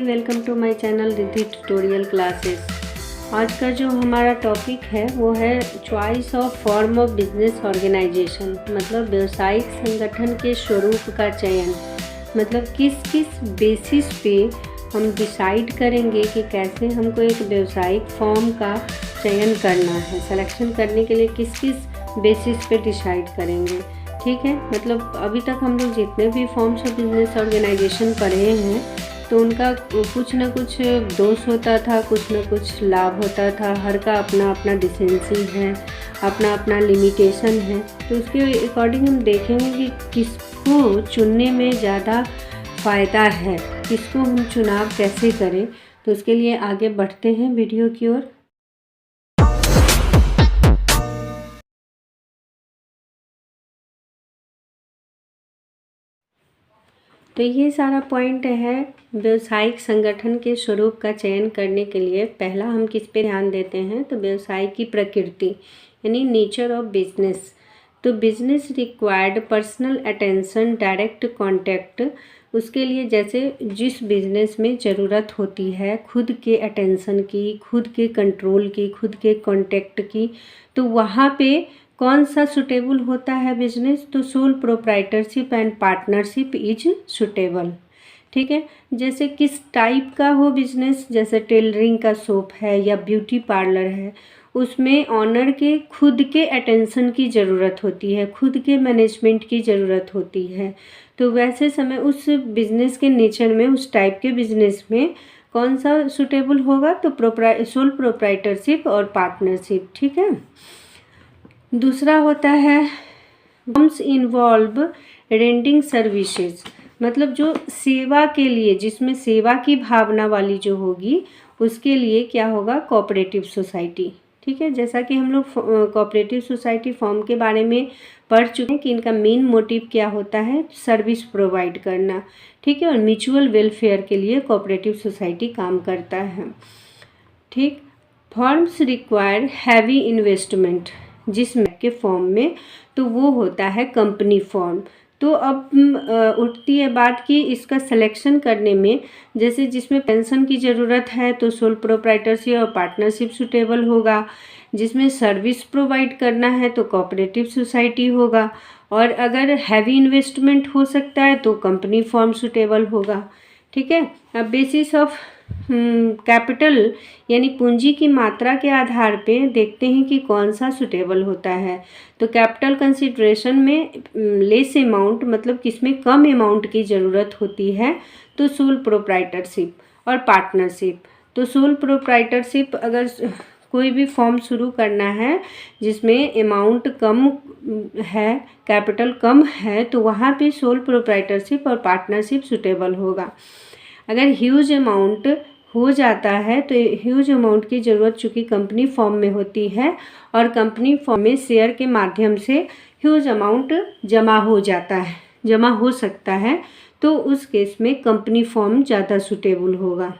Welcome to my channel Riddhi tutorial classes. आज का जो हमारा टॉपिक है वो है choice of form of business organization, मतलब व्यवसायिक संगठन के स्वरूप का चयन। मतलब किस किस बेसिस पे हम डिसाइड करेंगे कि कैसे हमको एक व्यवसायिक फॉर्म का चयन करना है। सिलेक्शन करने के लिए किस किस बेसिस पे डिसाइड करेंगे, ठीक है। मतलब अभी तक हम लोग जितने भी फॉर्म्स ऑफ बिजनेस ऑर्गेनाइजेशन पढ़े हैं तो उनका कुछ ना कुछ दोष होता था, कुछ ना कुछ लाभ होता था। हर का अपना अपना डिसेंसी है, अपना अपना लिमिटेशन है। तो उसके अकॉर्डिंग हम देखेंगे कि किसको चुनने में ज़्यादा फ़ायदा है, किसको हम चुनाव कैसे करें। तो उसके लिए आगे बढ़ते हैं वीडियो की ओर। तो ये सारा पॉइंट है व्यवसायिक संगठन के स्वरूप का चयन करने के लिए। पहला हम किस पे ध्यान देते हैं तो व्यवसाय की प्रकृति यानी नेचर ऑफ बिजनेस। तो business required personal attention, direct contact. उसके लिए जैसे जिस बिजनेस में ज़रूरत होती है खुद के अटेंशन की, खुद के कंट्रोल की, खुद के कांटेक्ट की, तो वहाँ पे कौन सा सुटेबल होता है बिजनेस। तो sole proprietorship and partnership is suitable, ठीक है। जैसे किस टाइप का हो बिजनेस, जैसे टेलरिंग का शॉप है या ब्यूटी पार्लर है, उसमें ऑनर के खुद के अटेंशन की ज़रूरत होती है, खुद के मैनेजमेंट की ज़रूरत होती है। तो वैसे समय उस बिज़नेस के नेचर में, उस टाइप के बिज़नेस में कौन सा सुटेबल होगा तो सोल प्रोप्राइटरशिप और पार्टनरशिप, ठीक है। दूसरा होता है फॉर्म्स इन्वॉल्व रेंडिंग सर्विसेज, मतलब जो सेवा के लिए, जिसमें सेवा की भावना वाली जो होगी उसके लिए क्या होगा कोऑपरेटिव सोसाइटी, ठीक है। जैसा कि हम लोग कोऑपरेटिव सोसाइटी फॉर्म के बारे में पढ़ चुके हैं कि इनका मेन मोटिव क्या होता है, सर्विस प्रोवाइड करना, ठीक है। और म्यूचुअल वेलफेयर के लिए कोऑपरेटिव सोसाइटी काम करता है, ठीक। फॉर्म्स रिक्वायर हैवी इन्वेस्टमेंट जिसमें के फॉर्म में तो वो होता है कंपनी फॉर्म। तो अब उठती है बात कि इसका सिलेक्शन करने में, जैसे जिसमें पेंशन की ज़रूरत है तो सोल प्रोप्राइटरशिप और पार्टनरशिप सुटेबल होगा। जिसमें सर्विस प्रोवाइड करना है तो कोऑपरेटिव सोसाइटी होगा। और अगर हैवी इन्वेस्टमेंट हो सकता है तो कंपनी फॉर्म सुटेबल होगा, ठीक है। अब बेसिस ऑफ कैपिटल यानी पूंजी की मात्रा के आधार पे देखते हैं कि कौन सा सुटेबल होता है। तो कैपिटल कंसिडरेशन में लेस अमाउंट, मतलब किसमें कम अमाउंट की ज़रूरत होती है तो सोल प्रोप्राइटरशिप और पार्टनरशिप। तो सोल प्रोप्राइटरशिप अगर कोई भी फॉर्म शुरू करना है जिसमें अमाउंट कम है, कैपिटल कम है, तो वहाँ पे सोल प्रोप्राइटरशिप और पार्टनरशिप सुटेबल होगा। अगर ह्यूज अमाउंट हो जाता है तो ह्यूज अमाउंट की ज़रूरत चूँकि कंपनी फॉर्म में होती है और कंपनी फॉर्म में शेयर के माध्यम से ह्यूज अमाउंट जमा हो सकता है, तो उस केस में कंपनी फॉर्म ज़्यादा सुटेबल होगा,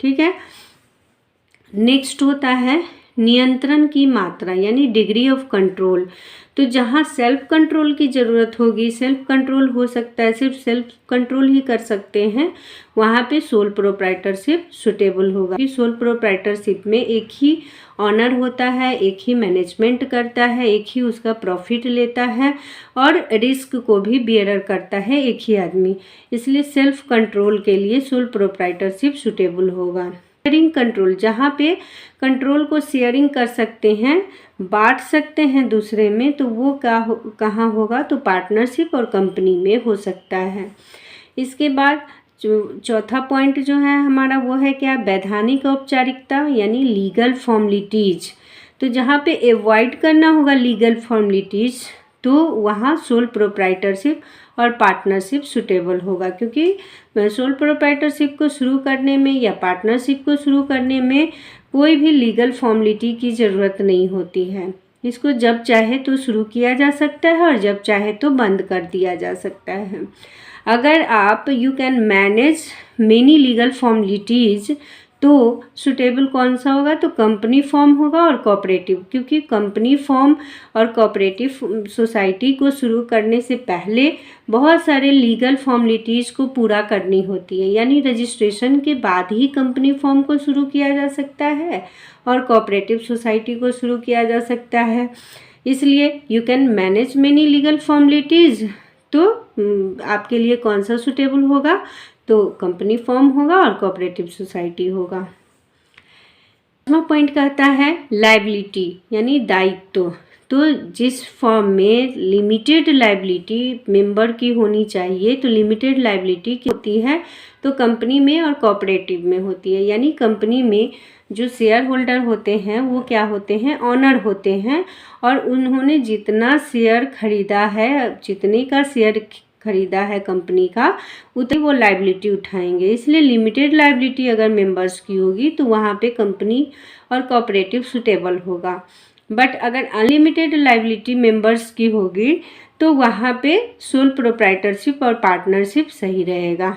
ठीक है। नेक्स्ट होता है नियंत्रण की मात्रा यानी डिग्री ऑफ कंट्रोल। तो जहाँ सेल्फ कंट्रोल की ज़रूरत होगी, सेल्फ कंट्रोल हो सकता है, सिर्फ सेल्फ कंट्रोल ही कर सकते हैं, वहाँ पे सोल प्रोप्राइटरशिप सुटेबल होगा। कि सोल प्रोप्राइटरशिप में एक ही ऑनर होता है, एक ही मैनेजमेंट करता है, एक ही उसका प्रॉफिट लेता है और रिस्क को भी बियरर करता है एक ही आदमी। इसलिए सेल्फ कंट्रोल के लिए सोल प्रोप्राइटरशिप सुटेबल होगा। शेयरिंग कंट्रोल, जहाँ पे कंट्रोल को शेयरिंग कर सकते हैं, बांट सकते हैं दूसरे में, तो वो कहाँ होगा तो पार्टनरशिप और कंपनी में हो सकता है। इसके बाद जो चौथा पॉइंट जो है हमारा वो है क्या, वैधानिक औपचारिकता यानी लीगल फॉर्मेलिटीज। तो जहाँ पे अवॉइड करना होगा लीगल फॉर्मेलिटीज तो वहाँ सोल प्रोप्राइटरशिप और पार्टनरशिप सुटेबल होगा, क्योंकि सोल प्रोप्राइटरशिप को शुरू करने में या पार्टनरशिप को शुरू करने में कोई भी लीगल फॉर्मेलिटी की ज़रूरत नहीं होती है। इसको जब चाहे तो शुरू किया जा सकता है और जब चाहे तो बंद कर दिया जा सकता है। अगर आप you can manage many legal formalities तो सुटेबल कौन सा होगा, तो कंपनी फॉर्म होगा और कोऑपरेटिव, क्योंकि कंपनी फॉर्म और कोऑपरेटिव सोसाइटी को शुरू करने से पहले बहुत सारे लीगल फॉर्मेलिटीज़ को पूरा करनी होती है, यानी रजिस्ट्रेशन के बाद ही कंपनी फॉर्म को शुरू किया जा सकता है और कोऑपरेटिव सोसाइटी को शुरू किया जा सकता है। इसलिए you can manage many legal formalities. तो आपके लिए कौन सा सुटेबल होगा, तो कंपनी फॉर्म होगा और कोऑपरेटिव सोसाइटी होगा। पॉइंट कहता है लायबिलिटी यानी दायित्व। तो जिस फॉर्म में लिमिटेड लायबिलिटी मेंबर की होनी चाहिए, तो लिमिटेड लायबिलिटी की होती है तो कंपनी में और कोऑपरेटिव में होती है। यानी कंपनी में जो शेयर होल्डर होते हैं वो क्या होते हैं, ऑनर होते हैं, और उन्होंने जितना शेयर खरीदा है, जितने का शेयर खरीदा है कंपनी का, उतनी वो लायबिलिटी उठाएंगे। इसलिए लिमिटेड लायबिलिटी अगर मेंबर्स की होगी तो वहाँ पे कंपनी और कोऑपरेटिव सुटेबल होगा। बट अगर अनलिमिटेड लायबिलिटी मेंबर्स की होगी तो वहाँ पे सोल प्रोप्राइटरशिप और पार्टनरशिप सही रहेगा।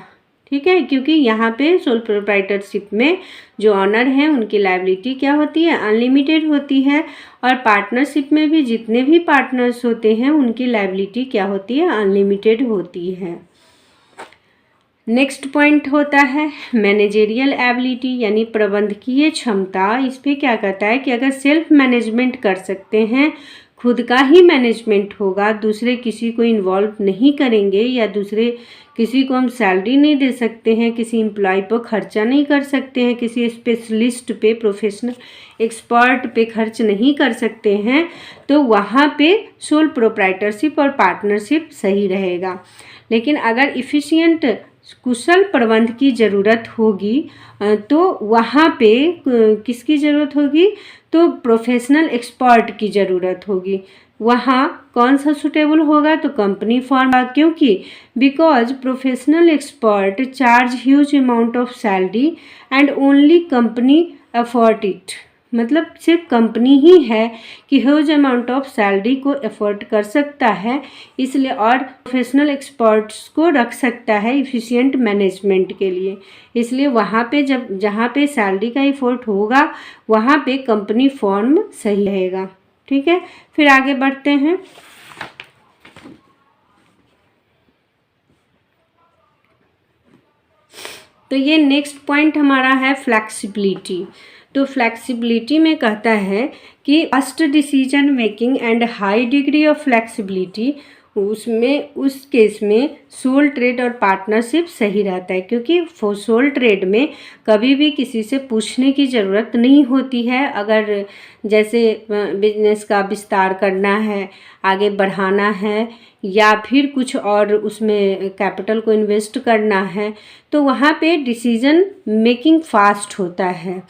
ठीक है, क्योंकि यहाँ पे सोल प्रोप्राइटरशिप में जो ऑनर हैं उनकी लायबिलिटी क्या होती है, अनलिमिटेड होती है, और पार्टनरशिप में भी जितने भी पार्टनर्स होते हैं उनकी लायबिलिटी क्या होती है, अनलिमिटेड होती है। नेक्स्ट पॉइंट होता है मैनेजेरियल एबिलिटी यानी प्रबंधकीय क्षमता। इस पे क्या कहता है कि अगर सेल्फ मैनेजमेंट कर सकते हैं, खुद का ही मैनेजमेंट होगा, दूसरे किसी को इन्वॉल्व नहीं करेंगे, या दूसरे किसी को हम सैलरी नहीं दे सकते हैं, किसी एम्प्लॉय पर खर्चा नहीं कर सकते हैं, किसी स्पेशलिस्ट पे, प्रोफेशनल एक्सपर्ट पे खर्च नहीं कर सकते हैं, तो वहाँ पे सोल प्रोप्राइटरशिप और पार्टनरशिप सही रहेगा। लेकिन अगर इफ़िशिएंट कुशल प्रबंध की ज़रूरत होगी तो वहाँ पे किसकी ज़रूरत होगी, तो प्रोफेशनल एक्सपर्ट की ज़रूरत होगी। वहाँ कौन सा सुटेबल होगा, तो कंपनी फॉर्म, क्योंकि because professional expert charge huge amount of salary and only company afford it. मतलब सिर्फ कंपनी ही है कि ह्यूज अमाउंट ऑफ सैलरी को अफोर्ड कर सकता है, इसलिए और प्रोफेशनल एक्सपर्ट्स को रख सकता है इफ़िशिएंट मैनेजमेंट के लिए। इसलिए वहाँ पे जहाँ पे सैलरी का एफर्ट होगा वहाँ पे कंपनी फॉर्म सही रहेगा। ठीक है, फिर आगे बढ़ते हैं। तो ये नेक्स्ट पॉइंट हमारा है फ्लेक्सिबिलिटी। तो फ्लेक्सिबिलिटी में कहता है कि fast decision making and high degree of flexibility, उसमें उस केस में सोल ट्रेड और पार्टनरशिप सही रहता है, क्योंकि सोल ट्रेड में कभी भी किसी से पूछने की ज़रूरत नहीं होती है। अगर जैसे बिजनेस का विस्तार करना है, आगे बढ़ाना है, या फिर कुछ और उसमें कैपिटल को इन्वेस्ट करना है, तो वहाँ पे डिसीजन मेकिंग फास्ट होता है,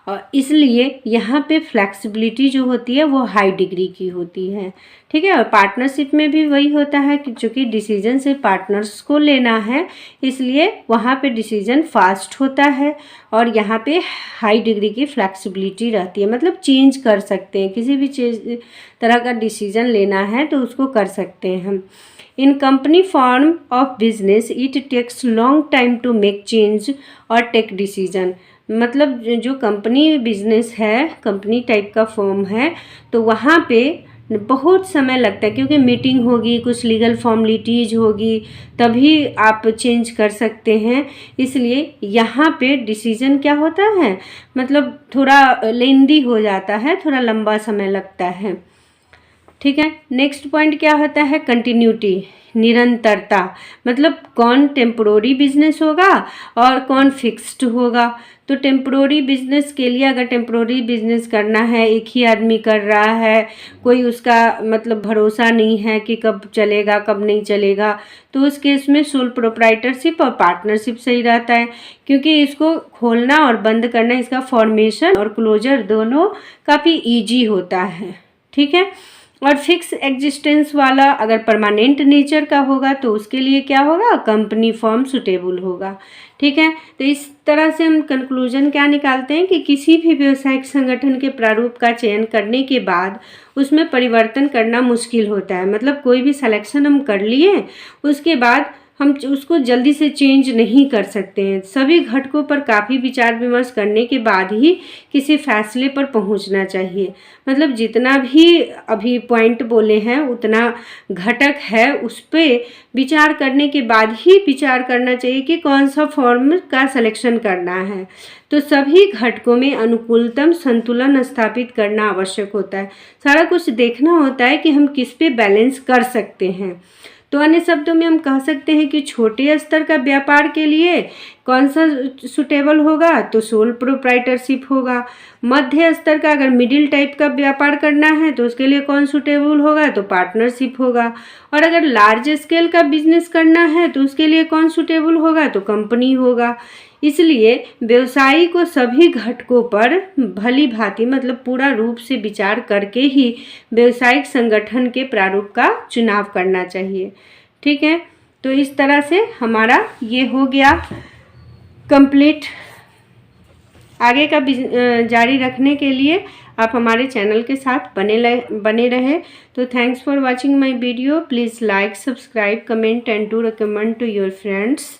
और इसलिए यहाँ पे फ्लेक्सिबिलिटी जो होती है वो हाई डिग्री की होती है। ठीक है, और पार्टनरशिप में भी वही होता है कि चूँकि डिसीजन से पार्टनर्स को लेना है, इसलिए वहाँ पे डिसीजन फास्ट होता है और यहाँ पे हाई डिग्री की फ्लेक्सिबिलिटी रहती है। मतलब चेंज कर सकते हैं, किसी भी तरह का डिसीजन लेना है तो उसको कर सकते हैं हम। In company form of business it takes long time to make change और टेक डिसीजन। मतलब जो कंपनी बिजनेस है, कंपनी टाइप का फॉर्म है, तो वहाँ पे बहुत समय लगता है, क्योंकि मीटिंग होगी, कुछ लीगल फॉर्मेलिटीज़ होगी, तभी आप चेंज कर सकते हैं। इसलिए यहाँ पे डिसीजन क्या होता है, मतलब थोड़ा लेंदी हो जाता है, थोड़ा लंबा समय लगता है। ठीक है, नेक्स्ट पॉइंट क्या होता है, कंटिन्यूटी, निरंतरता। मतलब कौन टेम्पोररी बिजनेस होगा और कौन फिक्स्ड होगा। तो टेम्पोररी बिजनेस के लिए, अगर टेम्पोररी बिजनेस करना है, एक ही आदमी कर रहा है, कोई उसका मतलब भरोसा नहीं है कि कब चलेगा कब नहीं चलेगा, तो उस केस में सोल प्रोप्राइटरशिप और पार्टनरशिप सही रहता है, क्योंकि इसको खोलना और बंद करना, इसका फॉर्मेशन और क्लोजर दोनों काफ़ी ईजी होता है। ठीक है, और फिक्स एग्जिस्टेंस वाला अगर परमानेंट नेचर का होगा तो उसके लिए क्या होगा, कंपनी फॉर्म सुटेबल होगा। ठीक है, तो इस तरह से हम कंक्लूजन क्या निकालते हैं कि किसी भी व्यवसायिक संगठन के प्रारूप का चयन करने के बाद उसमें परिवर्तन करना मुश्किल होता है। मतलब कोई भी सिलेक्शन हम कर लिए, उसके बाद हम उसको जल्दी से चेंज नहीं कर सकते हैं। सभी घटकों पर काफ़ी विचार विमर्श करने के बाद ही किसी फैसले पर पहुंचना चाहिए। मतलब जितना भी अभी पॉइंट बोले हैं उतना घटक है, उस पर विचार करने के बाद ही विचार करना चाहिए कि कौन सा फॉर्म का सिलेक्शन करना है। तो सभी घटकों में अनुकूलतम संतुलन स्थापित करना आवश्यक होता है। सारा कुछ देखना होता है कि हम किस पे बैलेंस कर सकते हैं। तो अन्य शब्दों में हम कह सकते हैं कि छोटे स्तर का व्यापार के लिए कौन सा सुटेबल होगा, तो सोल प्रोप्राइटरशिप होगा। मध्य स्तर का अगर मिडिल टाइप का व्यापार करना है तो उसके लिए कौन सुटेबल होगा, तो पार्टनरशिप होगा। और अगर लार्ज स्केल का बिजनेस करना है तो उसके लिए कौन सुटेबल होगा, तो कंपनी होगा। इसलिए व्यवसायी को सभी घटकों पर भली भांति मतलब पूरा रूप से विचार करके ही व्यवसायिक संगठन के प्रारूप का चुनाव करना चाहिए। ठीक है, तो इस तरह से हमारा ये हो गया कंप्लीट। आगे का जारी रखने के लिए आप हमारे चैनल के साथ बने रहे। तो thanks for watching my video. Please like, subscribe, comment and to recommend to your friends.